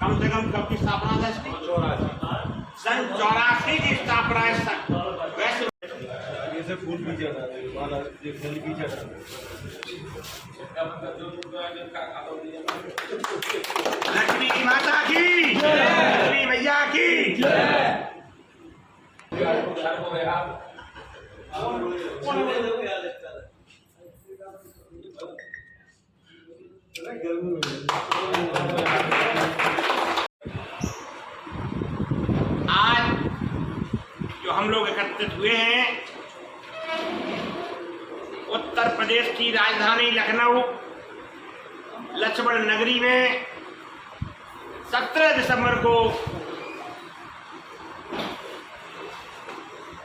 कम से कम कब की स्थापना था इसकी? सन 84 की स्थापना है। वैसे जैसे फूल भी चढ़ा रहे वाला ये फल भी चढ़ा रहे। लक्ष्मी माता की जय, लक्ष्मी मैया की जय। आज जो हम लोग एकत्रित हुए हैं, उत्तर प्रदेश की राजधानी लखनऊ लक्ष्मण नगरी में 17 दिसंबर को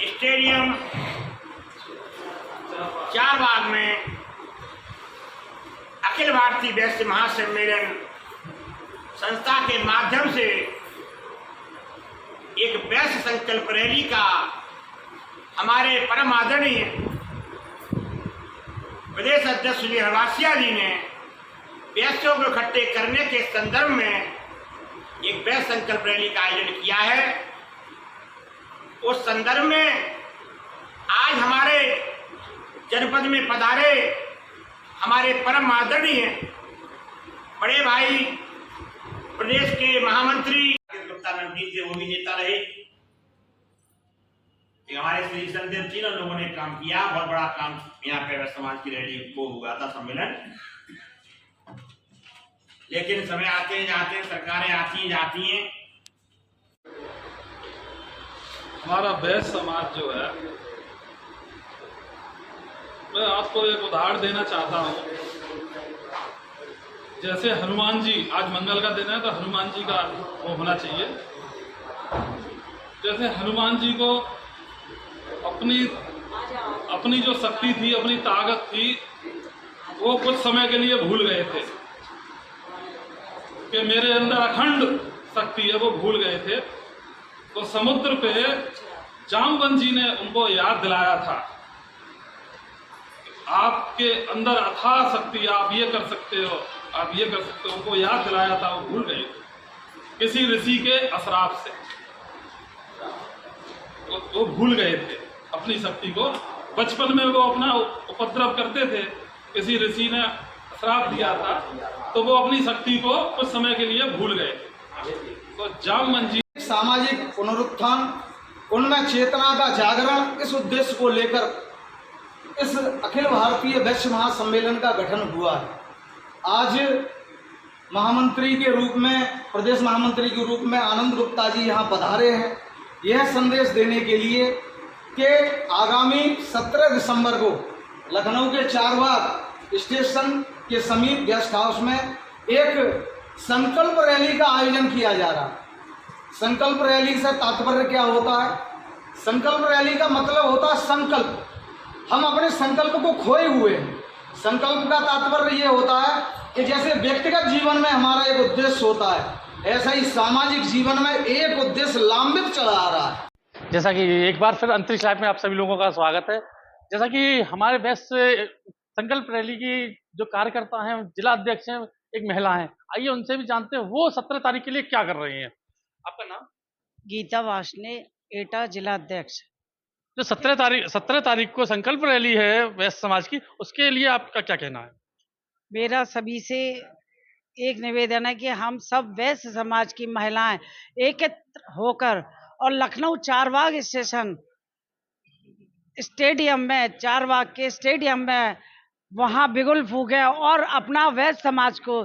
स्टेडियम चारबाग में अखिल भारतीय वैश्य महासम्मेलन संस्था के माध्यम से एक वैश्य संकल्प रैली का हमारे परम आदरणीय प्रदेश अध्यक्ष श्री हरवासिया जी ने वैश्यों को इकट्ठे करने के संदर्भ में एक वैश्य संकल्प रैली का आयोजन किया है। उस संदर्भ में आज हमारे जनपद में पधारे हमारे परम आदरणीय बड़े भाई प्रदेश के महामंत्री गुप्ता नवदीप जी, वो भी नेता रहे। हमारे श्री संदेव तीनों लोगों ने काम किया, बहुत बड़ा काम यहाँ पे समाज की रैली को हुआ था सम्मेलन। लेकिन समय आते जाते हैं, सरकारें आती जाती हैं। हमारा वैश्य समाज जो है, मैं आपको एक उदाहरण देना चाहता हूँ। जैसे हनुमान जी, आज मंगल का दिन है तो हनुमान जी का वो होना चाहिए। जैसे हनुमान जी को अपनी जो शक्ति थी, अपनी ताकत थी, वो कुछ समय के लिए भूल गए थे कि मेरे अंदर अखंड शक्ति है, वो भूल गए थे। तो समुद्र पे जामवंत जी ने उनको याद दिलाया था, आपके अंदर अथाह शक्ति, आप ये कर सकते हो, आप ये कर सकते हो। उनको याद दिलाया था, वो भूल गए किसी ऋषि के अश्राप से। वो भूल गए थे अपनी शक्ति को। बचपन में वो अपना उपद्रव करते थे, किसी ऋषि ने श्राप दिया था, तो वो अपनी शक्ति को कुछ समय के लिए भूल गए। तो जामवंत जी सामाजिक पुनरुत्थान, उनमें चेतना का जागरण, इस उद्देश्य को लेकर इस अखिल भारतीय वैश्य महासम्मेलन का गठन हुआ है। आज महामंत्री के रूप में, प्रदेश महामंत्री के रूप में आनंद गुप्ता जी यहाँ पधारे हैं, यह संदेश देने के लिए कि आगामी 17 दिसंबर को लखनऊ के चारबाग स्टेशन के समीप गेस्ट हाउस में एक संकल्प रैली का आयोजन किया जा रहा है। संकल्प रैली से तात्पर्य क्या होता है? संकल्प रैली का मतलब होता है संकल्प। हम अपने संकल्प को खोए हुए हैं। संकल्प का तात्पर्य ये होता है कि जैसे व्यक्तिगत जीवन में हमारा एक उद्देश्य होता है, ऐसा ही सामाजिक जीवन में एक उद्देश्य लांबित चला आ रहा है। जैसा कि एक बार फिर अंतरिक्ष लाइव में आप सभी लोगों का स्वागत है। जैसा कि हमारे वैश्य संकल्प रैली की जो कार्यकर्ता हैं, जिला अध्यक्ष हैं, एक महिला हैं, आइए उनसे भी जानते हैं वो 17 तारीख के लिए क्या कर रही हैं। आपका नाम? गीता वासने, एटा जिला अध्यक्ष। जो 17 तारीख को संकल्प रैली है वैश्य समाज की, उसके लिए आपका क्या कहना है? मेरा सभी से एक निवेदन है कि हम सब वैश्य समाज की महिलाएं एकत्र होकर और लखनऊ चारबाग स्टेडियम में, चारबाग के स्टेडियम में वहां बिगुल फूकें और अपना वैश्य समाज को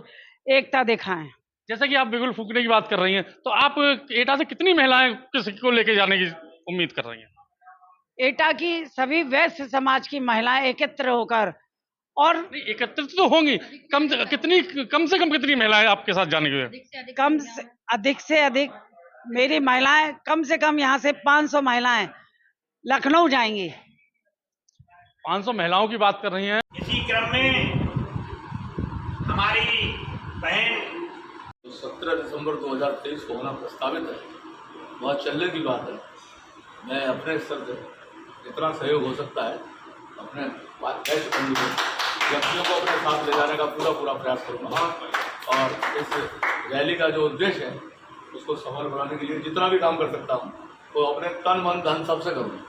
एकता दिखाएं। जैसा कि आप बिगुल फूकने की बात कर रही हैं, तो आप एटा से कितनी महिलाएं किसको लेके जाने की उम्मीद कर रही हैं? एटा की सभी वैश्य समाज की महिलाएं एकत्र होकर, और एकत्रित तो होंगी, कम से कम कितनी महिलाएं आपके साथ जाने के लिए? अधिक से अधिक मेरी महिलाएं, कम से कम यहाँ से 500 महिलाएं लखनऊ जाएंगी। 500 महिलाओं की बात कर रही हैं। इसी क्रम में हमारी बहन 17 दिसंबर 2023 को होना प्रस्तावित है, वहाँ चलने की बात है। मैं अपने स्तर से जितना सहयोग हो सकता है अपने बात कह सकूँगी। व्यक्तियों को अपने साथ ले जाने का पूरा प्रयास करूँगा और इस रैली का जो उद्देश्य है उसको सफल बनाने के लिए जितना भी काम कर सकता हूँ वो अपने तन मन धन सबसे करूँगा।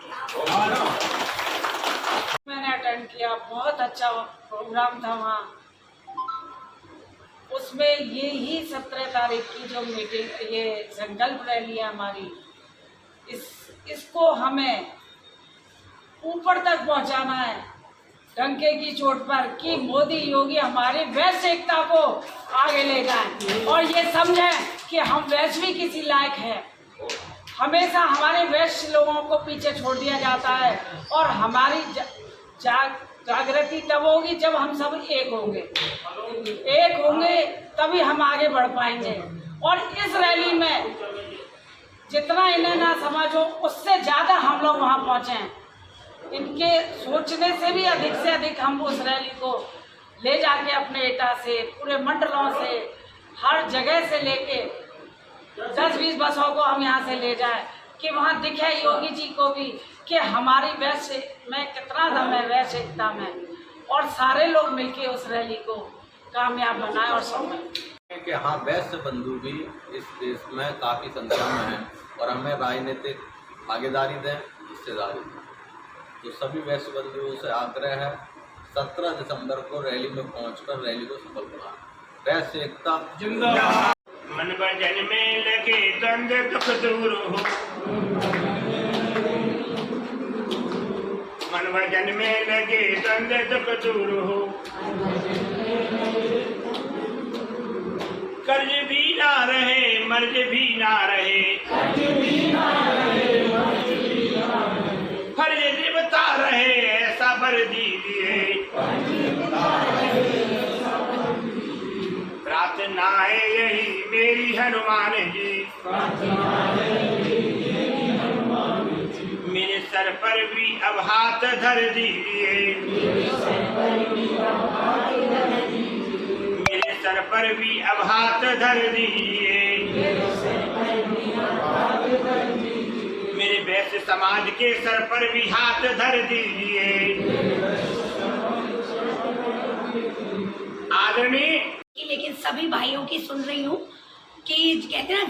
मैंने अटेंड किया, बहुत अच्छा प्रोग्राम था वहाँ। उसमें ये ही 17 तारीख की जो मीटिंग, ये संकल्प रैली है हमारी, इसको हमें ऊपर तक पहुंचाना है, डंके की चोट पर, कि मोदी योगी हमारी वैश्विक एकता को आगे ले जाएं और ये समझें कि हम वैश्विक किसी लायक हैं। हमेशा हमारे वैश्य लोगों को पीछे छोड़ दिया जाता है और हमारी जागृति तब होगी जब हम सब एक होंगे तभी हम आगे बढ़ पाएंगे। और इस रैली में जितना इन्हें ना समझ हो उससे ज़्यादा हम लोग वहाँ पहुँचे। इनके सोचने से भी अधिक हम उस रैली को ले जाके अपने एटा से, पूरे मंडलों से, हर जगह से लेके 10-20 बसों को हम यहाँ से ले जाएं कि वहाँ दिखे योगी जी को भी कि हमारी वैश्य में कितना दम है, वैश्य एकता में, और सारे लोग मिलके उस रैली को कामयाब बनाएं और सफल। कि हाँ, वैश्य बंधु भी इस देश में काफ़ी संख्या में हैं और हमें राजनीतिक भागीदारी दें, हिस्सेदारी दें। तो सभी वैश्य बंधुओं से आग्रह है 17 दिसंबर को रैली में पहुंचकर रैली को सफल बनाएं। वैश्य एकता जिंदाबाद। मन भजन में लगे द्वंद्व दुख दूर हो, मन भजन में लगे द्वंद्व दुख दूर हो, कर्ज भी ना रहे मर्ज भी ना रहे, फर्ज निभता रहे ऐसा वर दीजिए। प्रार्थना है यही मेरी हनुमान जी, मेरे सर पर भी अब हाथ धर दीजिए, मेरे सर पर भी अब हाथ धर दीजिए, मेरे वैश्य समाज के सर पर भी हाथ धर दीजिए। आदरणीय, लेकिन सभी भाइयों की सुन रही हूँ कि कहते हैं ना,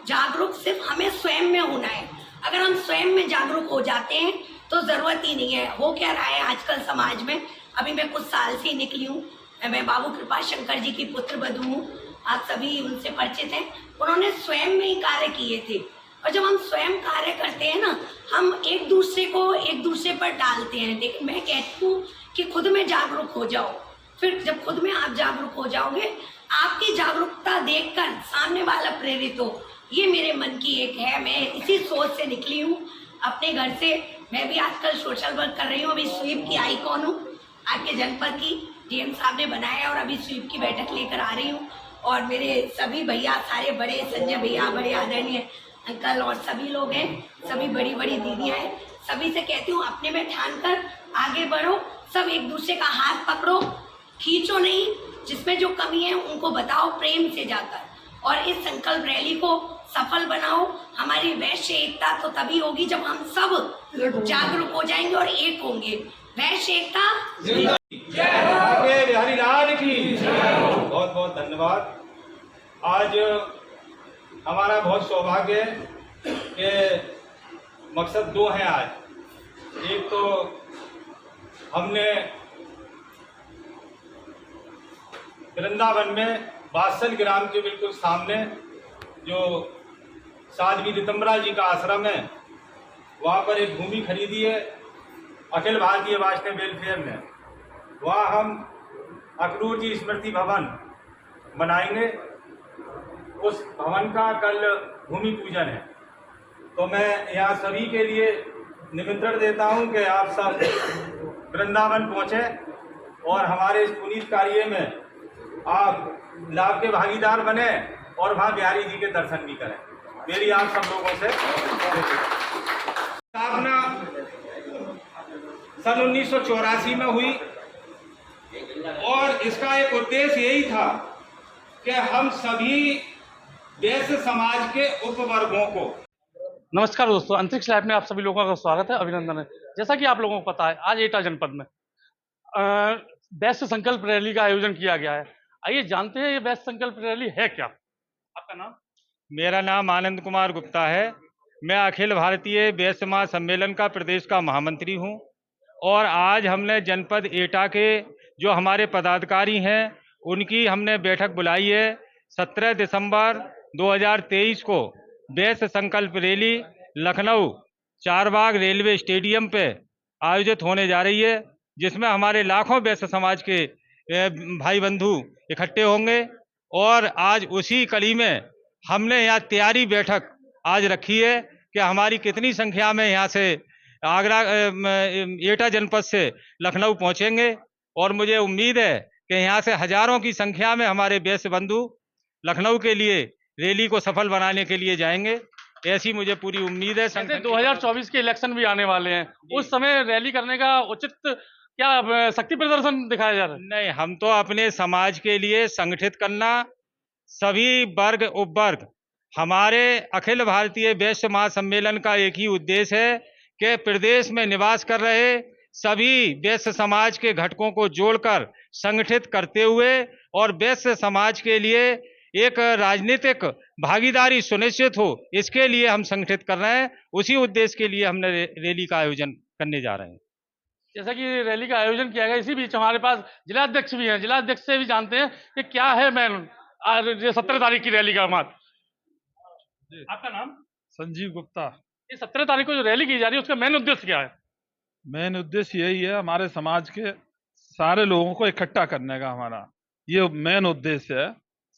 जागरूक सिर्फ हमें स्वयं में होना है। अगर हम स्वयं में जागरूक हो जाते हैं तो ज़रूरत ही नहीं है। हो क्या रहा है आजकल समाज में, अभी मैं कुछ साल से निकली हूँ, मैं बाबू कृपा शंकर जी की पुत्र वधू हूँ, आप सभी उनसे परिचित हैं। उन्होंने स्वयं में ही कार्य किए थे, और जब हम स्वयं कार्य करते हैं ना, हम एक दूसरे पर डालते हैं। लेकिन मैं कहती हूँ कि खुद में जागरूक हो जाओ, फिर जब खुद में आप जागरूक हो जाओगे, आपकी जागरूकता देखकर सामने वाला प्रेरित हो। ये मेरे मन की एक है, मैं इसी सोच से निकली हूँ अपने घर से। मैं भी आजकल सोशल वर्क कर रही हूँ, अभी स्वीप की आइकॉन हूँ, आपके जनपद की डीएम साहब ने बनाया और अभी स्वीप की बैठक लेकर आ रही हूँ। और मेरे सभी भैया, सारे बड़े, संजय भैया बड़े आदरणीय अंकल और सभी लोग हैं, सभी बड़ी बड़ी दीदियाँ हैं, सभी से कहती हूँ अपने में ठान कर आगे बढ़ो, सब एक दूसरे का हाथ पकड़ो, खींचो नहीं, जिसमें जो कमी है उनको बताओ प्रेम से जाकर, और इस संकल्प रैली को सफल बनाओ। हमारी वैश्य एकता तो तभी होगी जब हम सब जागरूक हो जाएंगे और एक होंगे। वैश्य एकता बिहारी लाल की बहुत बहुत धन्यवाद। आज हमारा बहुत सौभाग्य है कि मकसद दो हैं आज। एक तो हमने वृंदावन में बादशाह ग्राम के बिल्कुल सामने जो साध्वी रितंबरा जी का आश्रम है, वहाँ पर एक भूमि खरीदी है अखिल भारतीय वैष्णव वेलफेयर ने। वहाँ हम अखनूर जी स्मृति भवन बनाएंगे। उस भवन का कल भूमि पूजन है, तो मैं यहाँ सभी के लिए निमंत्रण देता हूँ कि आप सब वृंदावन पहुँचे और हमारे इस पुनीत कार्य में आप लाभ के भागीदार बने और वहाँ बिहारी जी के दर्शन भी करें। मेरी आप सब लोगों से स्थापना सन 1984 में हुई और इसका एक उद्देश्य यही था कि हम सभी वैश्य समाज के उपवर्गों को। नमस्कार दोस्तों, अंतरिक्ष लाइव में आप सभी लोगों का स्वागत है, अभिनंदन है। जैसा कि आप लोगों को पता है, आज एटा जनपद में वैश्य संकल्प रैली का आयोजन किया गया है। आइए जानते हैं ये वैश्य संकल्प रैली है क्या। आपका नाम? मेरा नाम आनंद कुमार गुप्ता है। मैं अखिल भारतीय वैश्य महासम्मेलन का प्रदेश का महामंत्री हूं और आज हमने जनपद एटा के जो हमारे पदाधिकारी हैं उनकी हमने बैठक बुलाई है। 17 दिसंबर 2023 को वैश्य संकल्प rally Lucknow Charbagh railway stadium पे आयोजित होने जा रही है, जिसमें हमारे लाखों वैश्य समाज के भाई बंधु इकट्ठे होंगे। और आज उसी कड़ी में हमने यहाँ तैयारी बैठक आज रखी है कि हमारी कितनी संख्या में यहाँ से आगरा एटा जनपद से लखनऊ पहुँचेंगे। और मुझे उम्मीद है कि यहाँ से हजारों की संख्या में हमारे वैश्य बंधु लखनऊ के लिए रैली को सफल बनाने के लिए जाएंगे, ऐसी मुझे पूरी उम्मीद है। जैसे 2024 के इलेक्शन भी आने वाले हैं, उस समय रैली करने का उचित क्या शक्ति प्रदर्शन दिखाया जा रहा है? नहीं, हम तो अपने समाज के लिए संगठित करना, सभी वर्ग उपवर्ग, हमारे अखिल भारतीय वैश्य महासम्मेलन का एक ही उद्देश्य है कि प्रदेश में निवास कर रहे सभी वैश्य समाज के घटकों को जोड़कर संगठित करते हुए और वैश्य समाज के लिए एक राजनीतिक भागीदारी सुनिश्चित हो, इसके लिए हम संगठित कर रहे हैं। उसी उद्देश्य के लिए हमने रैली का आयोजन करने जा रहे हैं। जैसा कि रैली का आयोजन किया गया, इसी बीच हमारे पास जिलाध्यक्ष भी हैं। जिलाध्यक्ष से भी जानते हैं कि क्या है मेन 17 तारीख की रैली का मात। आपका नाम? संजीव गुप्ता। ये 17 तारीख को जो रैली की जा रही है उसका मेन उद्देश्य क्या है? मेन उद्देश्य यही है, हमारे समाज के सारे लोगों को इकट्ठा करने का हमारा ये मेन उद्देश्य है।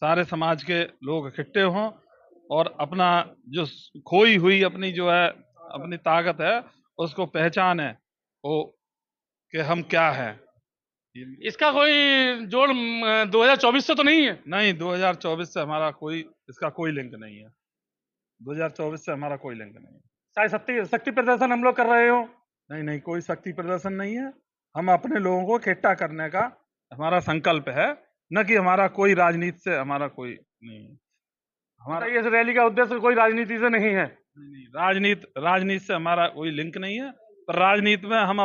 सारे समाज के लोग इकट्ठे हों और अपना जो खोई हुई अपनी जो है अपनी ताकत है उसको पहचाने वो कि हम क्या हैं। इसका कोई जोड़ 2024 से तो नहीं है? नहीं, 2024 से हमारा कोई इसका कोई लिंक नहीं है। 2024 से हमारा कोई लिंक नहीं है। शायद शक्ति प्रदर्शन हम लोग कर रहे हो? नहीं, कोई शक्ति प्रदर्शन नहीं है। हम अपने लोगों को इकट्ठा करने का हमारा संकल्प है, न कि हमारा कोई राजनीति से हमारा कोई नहीं है। हमारा ये रैली का उद्देश्य कोई राजनीति से नहीं है? नहीं, राजनीति से हमारा कोई लिंक नहीं है। पर राजनीति में हम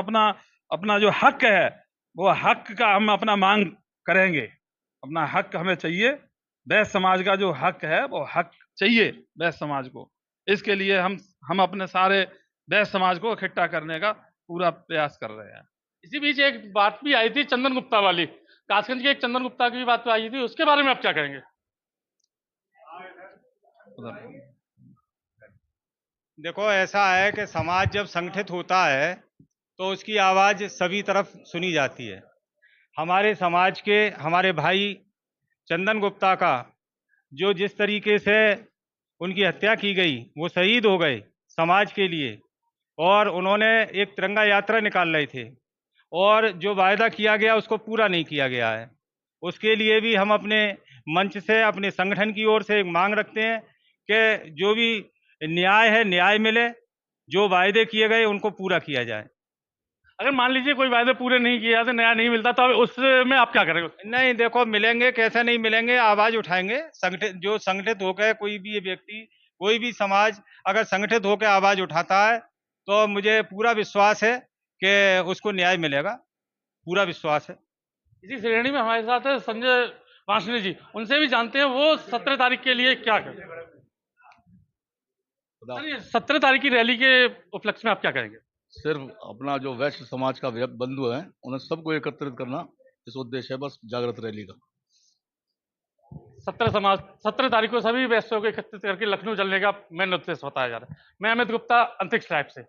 अपना जो हक है वो हक का हम अपना मांग करेंगे। अपना हक हमें चाहिए। वैश्य समाज का जो हक है वो हक चाहिए वैश्य समाज को। इसके लिए हम अपने सारे वैश्य समाज को इकट्ठा करने का पूरा प्रयास कर रहे हैं। इसी बीच एक बात भी आई थी चंदन गुप्ता वाली, कासगंज के एक चंदन गुप्ता की भी बात आई थी, उसके बारे में आप क्या कहेंगे? देखो, ऐसा है कि समाज जब संगठित होता है तो उसकी आवाज़ सभी तरफ सुनी जाती है। हमारे समाज के हमारे भाई चंदन गुप्ता का जो जिस तरीके से उनकी हत्या की गई, वो शहीद हो गए समाज के लिए और उन्होंने एक तिरंगा यात्रा निकाल रहे थे और जो वायदा किया गया उसको पूरा नहीं किया गया है। उसके लिए भी हम अपने मंच से अपने संगठन की ओर से एक मांग रखते हैं कि जो भी न्याय है न्याय मिले, जो वायदे किए गए उनको पूरा किया जाए। अगर मान लीजिए कोई वायदे पूरे नहीं किए जाते, न्याय नहीं मिलता, तो उसमें आप क्या करेंगे? नहीं, देखो, मिलेंगे, कैसे नहीं मिलेंगे, आवाज़ उठाएंगे। संगठित होकर कोई भी व्यक्ति, कोई भी समाज अगर संगठित होकर आवाज़ उठाता है तो मुझे पूरा विश्वास है कि उसको न्याय मिलेगा, पूरा विश्वास है। इसी श्रेणी में हमारे साथ है संजय वासनी जी, उनसे भी जानते हैं वो 17 तारीख के लिए क्या करें। 17 तारीख की रैली के उपलक्ष्य में आप क्या करेंगे? सिर्फ अपना जो वैश्य समाज का बंधु हैं उन्हें सबको एकत्रित करना इस उद्देश्य है, बस जागृत रैली का। 17 तारीख को सभी वैश्यों को एकत्रित करके लखनऊ चलने का मेन उद्देश्य बताया जा रहा है। मैं अमित गुप्ता, अंतरिक्ष लाइव से।